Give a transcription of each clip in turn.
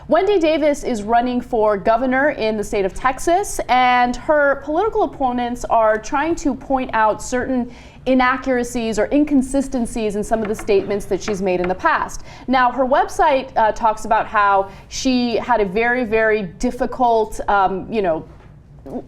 Wendy Davis is running for governor in the state of Texas, and her political opponents are trying to point out certain inaccuracies or inconsistencies in some of the statements that she's made in the past. Now, her website talks about how she had a very, very difficult,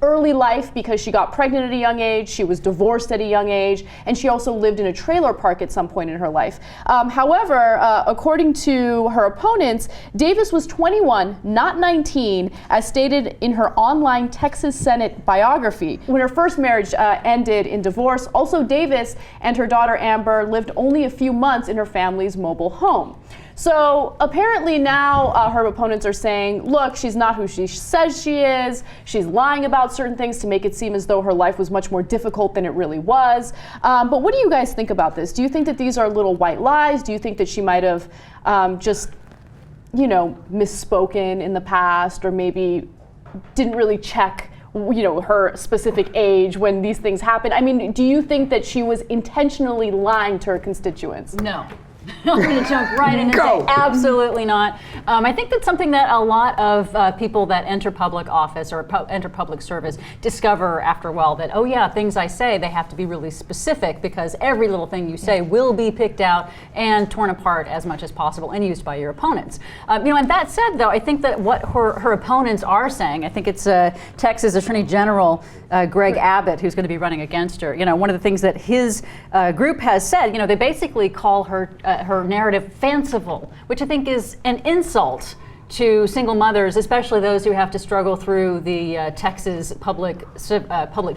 early life because she got pregnant at a young age, she was divorced at a young age, and she also lived in a trailer park at some point in her life. However, according to her opponents, Davis was 21, not 19, as stated in her online Texas Senate biography. When her first marriage ended in divorce, also Davis and her daughter Amber lived only a few months in her family's mobile home. So apparently now her opponents are saying, look, she's not who she says she is. She's lying about certain things to make it seem as though her life was much more difficult than it really was. But what do you guys think about this? Do you think that these are little white lies? Do you think that she might have just, misspoken in the past, or maybe didn't really check her specific age when these things happen? I mean, do you think that she was intentionally lying to her constituents? No. I'm going to jump right in and say absolutely not. I think that's something that a lot of people that enter public office or enter public service discover after a while, that, oh yeah, things I say, they have to be really specific, because every little thing you say will be picked out and torn apart as much as possible and used by your opponents. And that said, though, I think that what her opponents are saying, I think it's Texas Attorney General Greg Abbott who's going to be running against her. One of the things that his group has said, they basically call her narrative fanciful, which I think is an insult to single mothers, especially those who have to struggle through the Texas public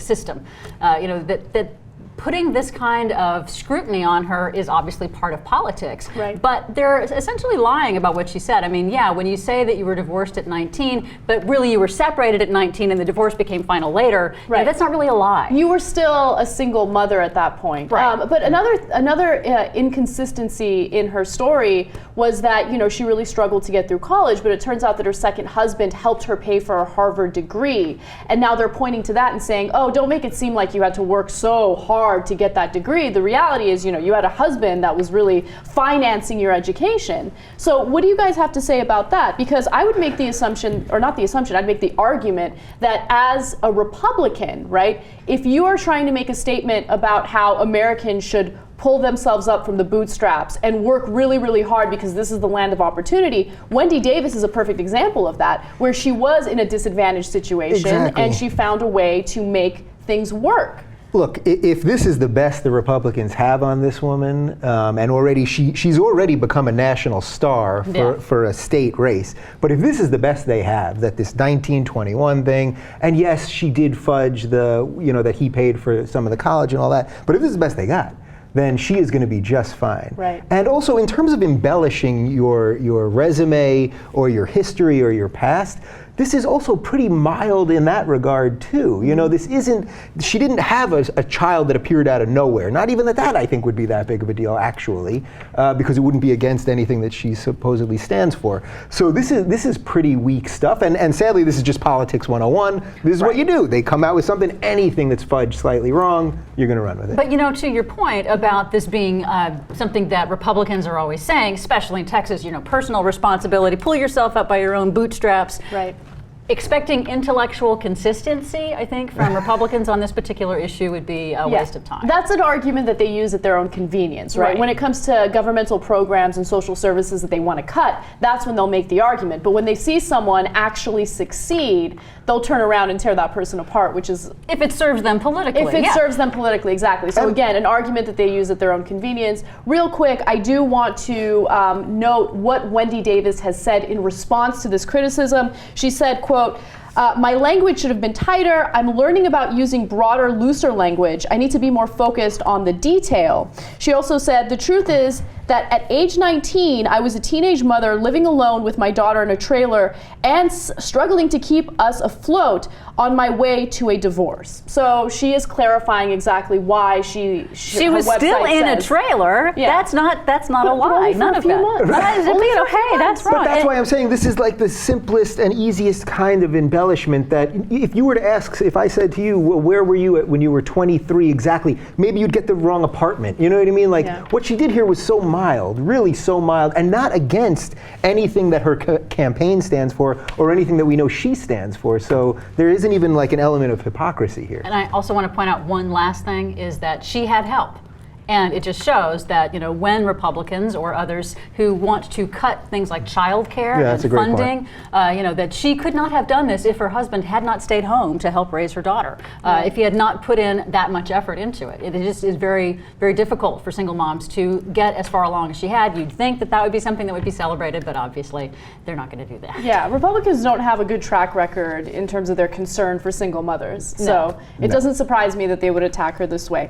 system. That putting this kind of scrutiny on her is obviously part of politics, right? But they're essentially lying about what she said. I mean, yeah, when you say that you were divorced at 19, but really you were separated at 19 and the divorce became final later, right? That's not really a lie. You were still a single mother at that point. Right. But another inconsistency in her story was that, she really struggled to get through college, but it turns out that her second husband helped her pay for a Harvard degree. And now they're pointing to that and saying, oh, don't make it seem like you had to work so hard to get that degree. The reality is, you had a husband that was really financing your education. So what do you guys have to say about that? Because I would make the assumption, or not the assumption, I'd make the argument that as a Republican, right, if you are trying to make a statement about how Americans should pull themselves up from the bootstraps and work really, really hard because this is the land of opportunity, Wendy Davis is a perfect example of that, where she was in a disadvantaged situation and she found a way to make things work. Look, if this is the best the Republicans have on this woman, and already she's already become a national star for a state race, but if this is the best they have, that this 1921 thing, and yes, she did fudge that he paid for some of the college and all that, but if this is the best they got, then she is going to be just fine. Right. And also, in terms of embellishing your resume or your history or your past, this is also pretty mild in that regard too. She didn't have a child that appeared out of nowhere. Not even that I think would be that big of a deal, actually, because it wouldn't be against anything that she supposedly stands for. So this is pretty weak stuff, and sadly this is just politics 101. This is what you do. They come out with something, anything that's fudged slightly wrong, you're gonna run with it. But to your point about this being something that Republicans are always saying, especially in Texas, personal responsibility, pull yourself up by your own bootstraps. Right. Expecting intellectual consistency, I think, from Republicans on this particular issue would be a waste of time. That's an argument that they use at their own convenience, right? When it comes to governmental programs and social services that they want to cut, that's when they'll make the argument. But when they see someone actually succeed, they'll turn around and tear that person apart, which is... If it serves them politically. If it serves them politically, exactly. So again, an argument that they use at their own convenience. Real quick, I do want to note what Wendy Davis has said in response to this criticism. She said, quote, my language should have been tighter. I'm learning about using broader, looser language. I need to be more focused on the detail. She also said, the truth is that at age 19, I was a teenage mother living alone with my daughter in a trailer and struggling to keep us afloat on my way to a divorce. So she is clarifying exactly why she was still in a trailer. Yeah. That's not a lie. None of that. Hey, that's wrong. But that's why I'm saying this is like the simplest and easiest kind of embellishment that if you were to ask, if I said to you, well, where were you when you were 23 exactly, maybe you'd get the wrong apartment. You know what I mean? What she did here was so mild mild, really so mild, and not against anything that her campaign stands for or anything that we know she stands for. So there isn't even like an element of hypocrisy here. And I also want to point out one last thing is that she had help. And it just shows that, when Republicans or others who want to cut things like child care and funding, that she could not have done this if her husband had not stayed home to help raise her daughter, if he had not put in that much effort into it. It just is very, very difficult for single moms to get as far along as she had. You'd think that that would be something that would be celebrated, but obviously they're not going to do that. Yeah, Republicans don't have a good track record in terms of their concern for single mothers. So it doesn't surprise me that they would attack her this way.